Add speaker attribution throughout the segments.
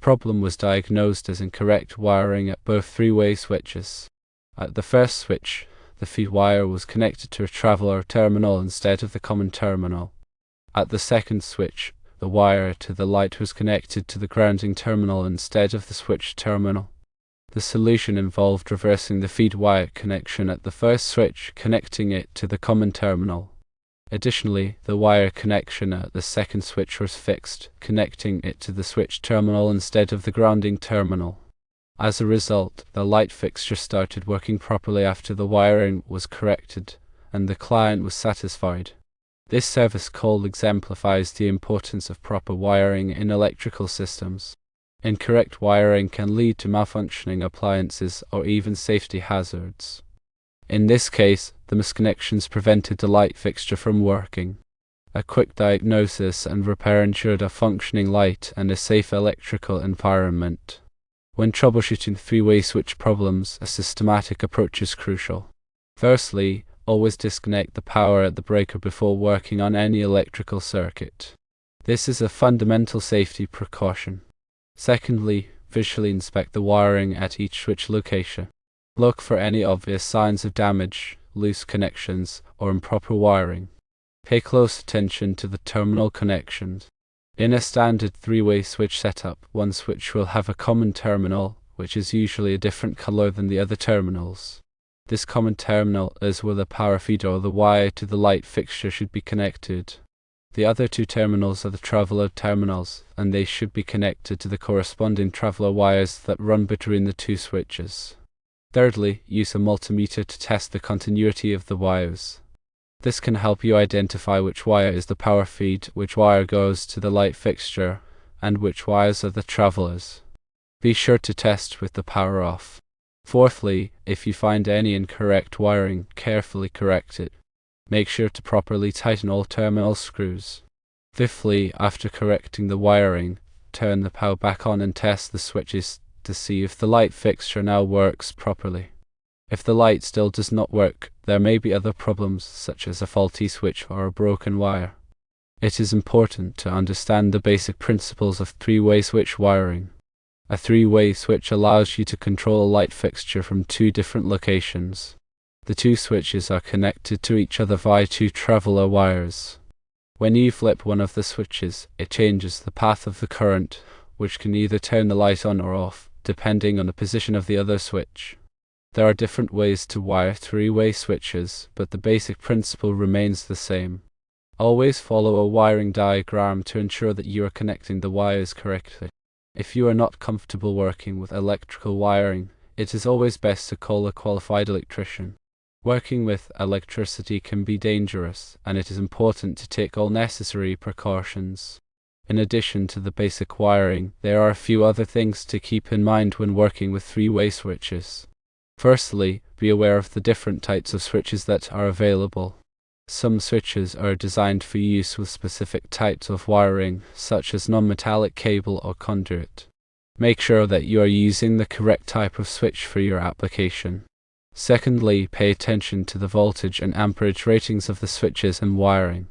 Speaker 1: problem was diagnosed as incorrect wiring at both three-way switches. At the first switch, the feed wire was connected to a traveler terminal instead of the common terminal. At the second switch, the wire to the light was connected to the grounding terminal instead of the switch terminal. The solution involved reversing the feed wire connection at the first switch, connecting it to the common terminal. Additionally, the wire connection at the second switch was fixed, connecting it to the switch terminal instead of the grounding terminal. As a result, the light fixture started working properly after the wiring was corrected, and the client was satisfied. This service call exemplifies the importance of proper wiring in electrical systems. Incorrect wiring can lead to malfunctioning appliances or even safety hazards. In this case, the misconnections prevented the light fixture from working. A quick diagnosis and repair ensured a functioning light and a safe electrical environment. When troubleshooting three-way switch problems, a systematic approach is crucial. Firstly, always disconnect the power at the breaker before working on any electrical circuit. This is a fundamental safety precaution. Secondly, visually inspect the wiring at each switch location. Look for any obvious signs of damage, loose connections, or improper wiring. Pay close attention to the terminal connections. In a standard three-way switch setup, one switch will have a common terminal, which is usually a different color than the other terminals. This common terminal is where the power feed or the wire to the light fixture should be connected. The other two terminals are the traveler terminals, and they should be connected to the corresponding traveler wires that run between the two switches. Thirdly, use a multimeter to test the continuity of the wires. This can help you identify which wire is the power feed, which wire goes to the light fixture, and which wires are the travelers. Be sure to test with the power off. Fourthly, if you find any incorrect wiring, carefully correct it. Make sure to properly tighten all terminal screws. Fifthly, after correcting the wiring, turn the power back on and test the switches to see if the light fixture now works properly. If the light still does not work, there may be other problems such as a faulty switch or a broken wire. It is important to understand the basic principles of three-way switch wiring. A three-way switch allows you to control a light fixture from two different locations. The two switches are connected to each other via two traveler wires. When you flip one of the switches, it changes the path of the current, which can either turn the light on or off, depending on the position of the other switch. There are different ways to wire three-way switches, but the basic principle remains the same. Always follow a wiring diagram to ensure that you are connecting the wires correctly. If you are not comfortable working with electrical wiring, it is always best to call a qualified electrician. Working with electricity can be dangerous, and it is important to take all necessary precautions. In addition to the basic wiring, there are a few other things to keep in mind when working with three-way switches. Firstly, be aware of the different types of switches that are available. Some switches are designed for use with specific types of wiring, such as non-metallic cable or conduit. Make sure that you are using the correct type of switch for your application. Secondly, pay attention to the voltage and amperage ratings of the switches and wiring.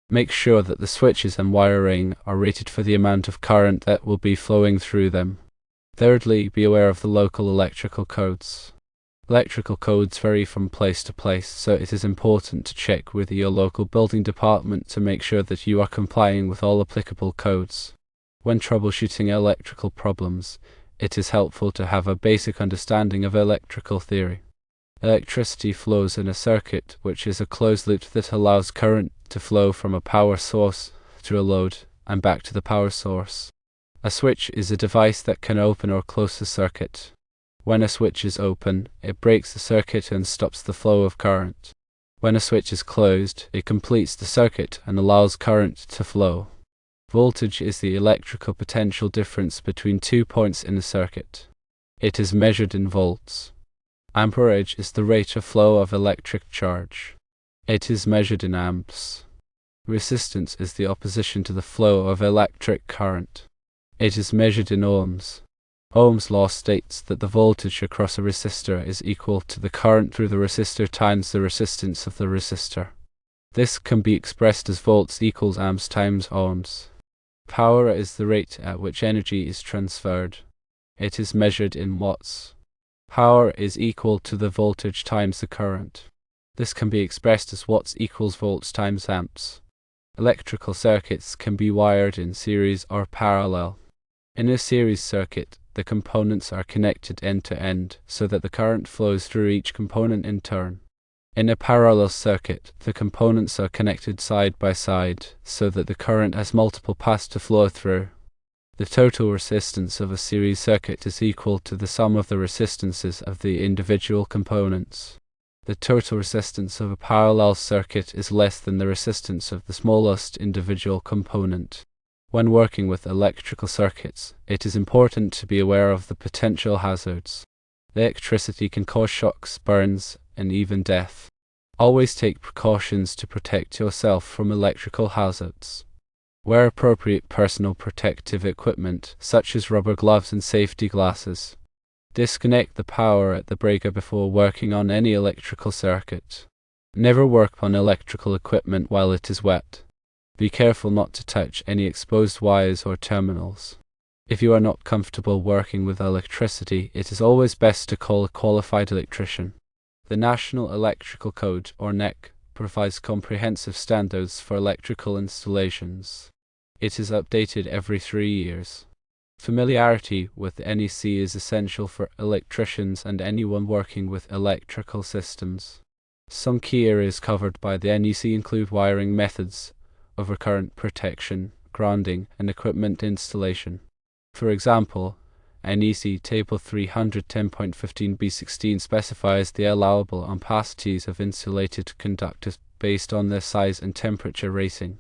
Speaker 1: Make sure that the switches and wiring are rated for the amount of current that will be flowing through them. Thirdly, be aware of the local electrical codes. Electrical codes vary from place to place, so it is important to check with your local building department to make sure that you are complying with all applicable codes. When troubleshooting electrical problems, it is helpful to have a basic understanding of electrical theory. Electricity flows in a circuit, which is a closed loop that allows current to flow from a power source to a load and back to the power source. A switch is a device that can open or close the circuit. When a switch is open, it breaks the circuit and stops the flow of current. When a switch is closed, it completes the circuit and allows current to flow. Voltage is the electrical potential difference between 2 points in a circuit. It is measured in volts. Amperage is the rate of flow of electric charge. It is measured in amps. Resistance is the opposition to the flow of electric current. It is measured in ohms. Ohm's law states that the voltage across a resistor is equal to the current through the resistor times the resistance of the resistor. This can be expressed as volts equals amps times ohms. Power is the rate at which energy is transferred. It is measured in watts. Power is equal to the voltage times the current. This can be expressed as watts equals volts times amps. Electrical circuits can be wired in series or parallel. In a series circuit, the components are connected end to end so that the current flows through each component in turn. In a parallel circuit, the components are connected side by side so that the current has multiple paths to flow through. The total resistance of a series circuit is equal to the sum of the resistances of the individual components. The total resistance of a parallel circuit is less than the resistance of the smallest individual component. When working with electrical circuits, it is important to be aware of the potential hazards. Electricity can cause shocks, burns, and even death. Always take precautions to protect yourself from electrical hazards. Wear appropriate personal protective equipment, such as rubber gloves and safety glasses. Disconnect the power at the breaker before working on any electrical circuit. Never work on electrical equipment while it is wet. Be careful not to touch any exposed wires or terminals. If you are not comfortable working with electricity, it is always best to call a qualified electrician. The National Electrical Code, or NEC, provides comprehensive standards for electrical installations. It is updated every 3 years. Familiarity with the NEC is essential for electricians and anyone working with electrical systems. Some key areas covered by the NEC include wiring methods, overcurrent protection, grounding, and equipment installation. For example, NEC Table 310.15b16 specifies the allowable ampacities of insulated conductors based on their size and temperature rating.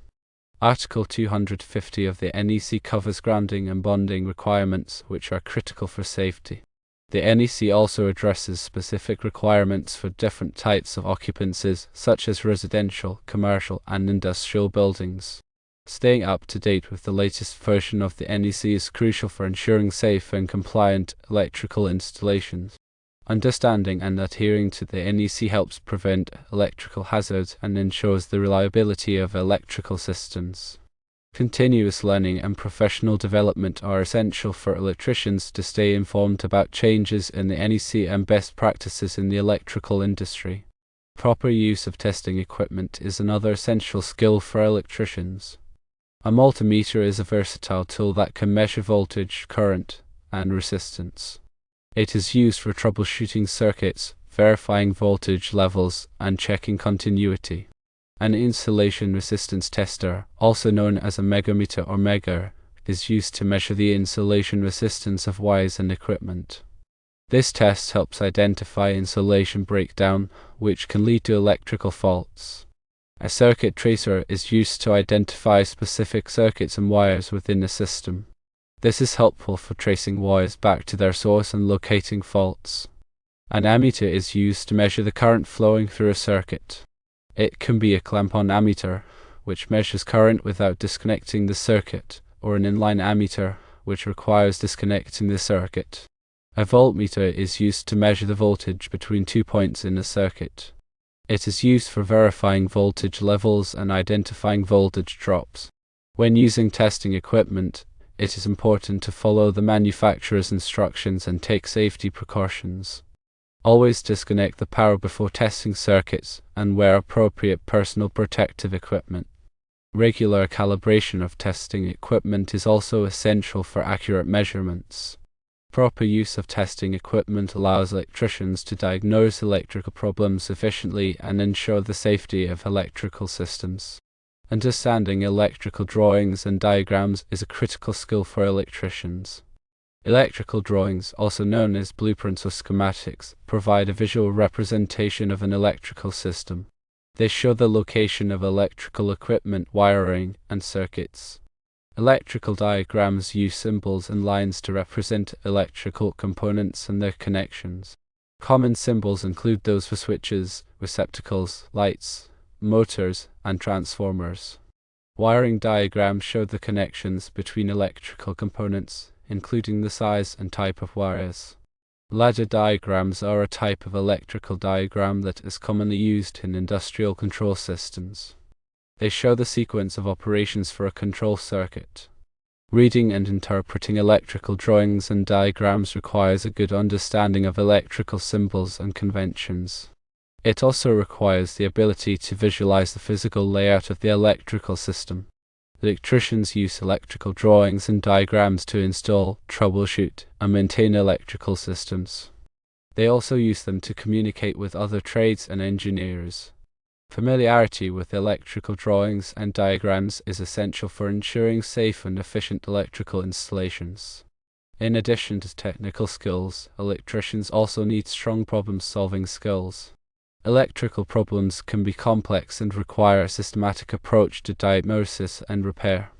Speaker 1: Article 250 of the NEC covers grounding and bonding requirements, which are critical for safety. The NEC also addresses specific requirements for different types of occupancies, such as residential, commercial, and industrial buildings. Staying up to date with the latest version of the NEC is crucial for ensuring safe and compliant electrical installations. Understanding and adhering to the NEC helps prevent electrical hazards and ensures the reliability of electrical systems. Continuous learning and professional development are essential for electricians to stay informed about changes in the NEC and best practices in the electrical industry. Proper use of testing equipment is another essential skill for electricians. A multimeter is a versatile tool that can measure voltage, current, and resistance. It is used for troubleshooting circuits, verifying voltage levels, and checking continuity. An insulation resistance tester, also known as a megameter or megger, is used to measure the insulation resistance of wires and equipment. This test helps identify insulation breakdown, which can lead to electrical faults. A circuit tracer is used to identify specific circuits and wires within a system. This is helpful for tracing wires back to their source and locating faults. An ammeter is used to measure the current flowing through a circuit. It can be a clamp-on ammeter, which measures current without disconnecting the circuit, or an inline ammeter, which requires disconnecting the circuit. A voltmeter is used to measure the voltage between 2 points in a circuit. It is used for verifying voltage levels and identifying voltage drops. When using testing equipment, it is important to follow the manufacturer's instructions and take safety precautions. Always disconnect the power before testing circuits and wear appropriate personal protective equipment. Regular calibration of testing equipment is also essential for accurate measurements. Proper use of testing equipment allows electricians to diagnose electrical problems efficiently and ensure the safety of electrical systems. Understanding electrical drawings and diagrams is a critical skill for electricians. Electrical drawings, also known as blueprints or schematics, provide a visual representation of an electrical system. They show the location of electrical equipment, wiring, and circuits. Electrical diagrams use symbols and lines to represent electrical components and their connections. Common symbols include those for switches, receptacles, lights, motors, and transformers. Wiring diagrams show the connections between electrical components, including the size and type of wires. Ladder diagrams are a type of electrical diagram that is commonly used in industrial control systems. They show the sequence of operations for a control circuit. Reading and interpreting electrical drawings and diagrams requires a good understanding of electrical symbols and conventions. It also requires the ability to visualize the physical layout of the electrical system. Electricians use electrical drawings and diagrams to install, troubleshoot, and maintain electrical systems. They also use them to communicate with other trades and engineers. Familiarity with electrical drawings and diagrams is essential for ensuring safe and efficient electrical installations. In addition to technical skills, electricians also need strong problem-solving skills. Electrical problems can be complex and require a systematic approach to diagnosis and repair.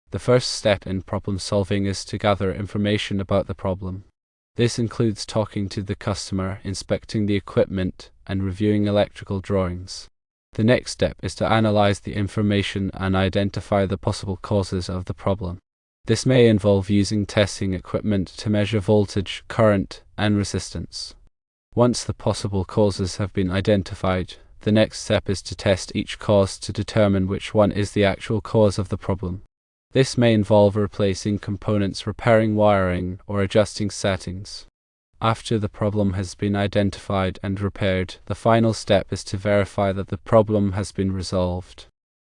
Speaker 1: The first step in problem solving is to gather information about the problem. This includes talking to the customer, inspecting the equipment, and reviewing electrical drawings. The next step is to analyze the information and identify the possible causes of the problem. This may involve using testing equipment to measure voltage, current, and resistance. Once the possible causes have been identified, the next step is to test each cause to determine which one is the actual cause of the problem. This may involve replacing components, repairing wiring, or adjusting settings. After the problem has been identified and repaired, the final step is to verify that the problem has been resolved.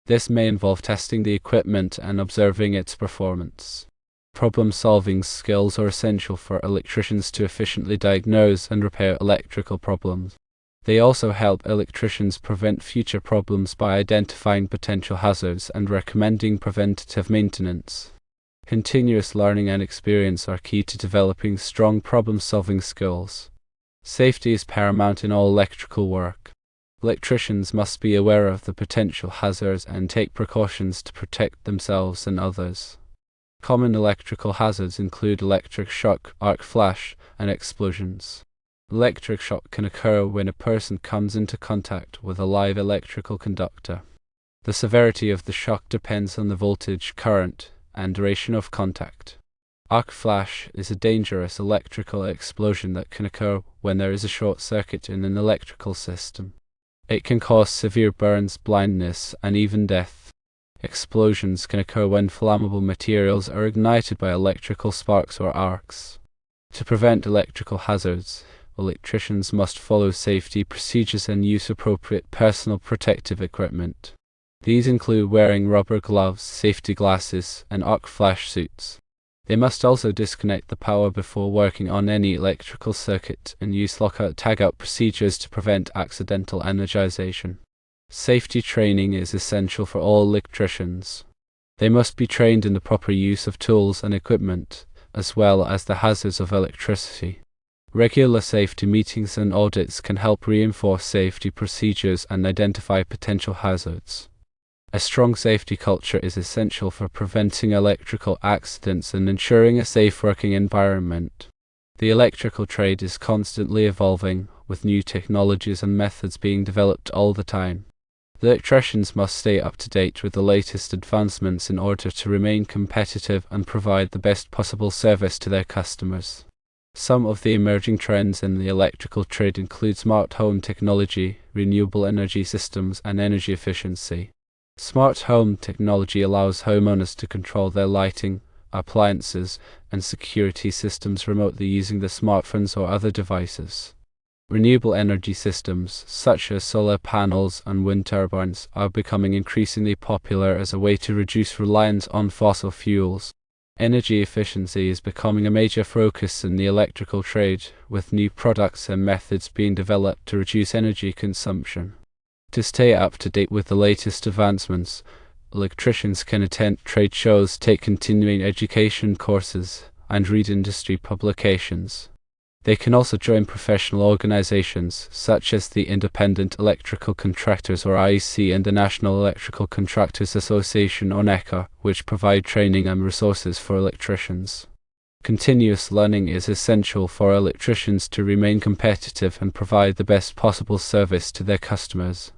Speaker 1: This may involve testing the equipment and observing its performance. Problem-solving skills are essential for electricians to efficiently diagnose and repair electrical problems. They also help electricians prevent future problems by identifying potential hazards and recommending preventative maintenance. Continuous learning and experience are key to developing strong problem-solving skills. Safety is paramount in all electrical work. Electricians must be aware of the potential hazards and take precautions to protect themselves and others. Common electrical hazards include electric shock, arc flash, and explosions. Electric shock can occur when a person comes into contact with a live electrical conductor. The severity of the shock depends on the voltage, current, and duration of contact. Arc flash is a dangerous electrical explosion that can occur when there is a short circuit in an electrical system. It can cause severe burns, blindness, and even death. Explosions can occur when flammable materials are ignited by electrical sparks or arcs. To prevent electrical hazards, electricians must follow safety procedures and use appropriate personal protective equipment. These include wearing rubber gloves, safety glasses, and arc flash suits. They must also disconnect the power before working on any electrical circuit and use lockout-tagout procedures to prevent accidental energization. Safety training is essential for all electricians. They must be trained in the proper use of tools and equipment, as well as the hazards of electricity. Regular safety meetings and audits can help reinforce safety procedures and identify potential hazards. A strong safety culture is essential for preventing electrical accidents and ensuring a safe working environment. The electrical trade is constantly evolving, with new technologies and methods being developed all the time. Electricians must stay up to date with the latest advancements in order to remain competitive and provide the best possible service to their customers. Some of the emerging trends in the electrical trade include smart home technology, renewable energy systems, and energy efficiency. Smart home technology allows homeowners to control their lighting, appliances, and security systems remotely using their smartphones or other devices. Renewable energy systems, such as solar panels and wind turbines, are becoming increasingly popular as a way to reduce reliance on fossil fuels. Energy efficiency is becoming a major focus in the electrical trade, with new products and methods being developed to reduce energy consumption. To stay up to date with the latest advancements, electricians can attend trade shows, take continuing education courses, and read industry publications. They can also join professional organizations, such as the Independent Electrical Contractors or IEC and the National Electrical Contractors Association or NECA, which provide training and resources for electricians. Continuous learning is essential for electricians to remain competitive and provide the best possible service to their customers.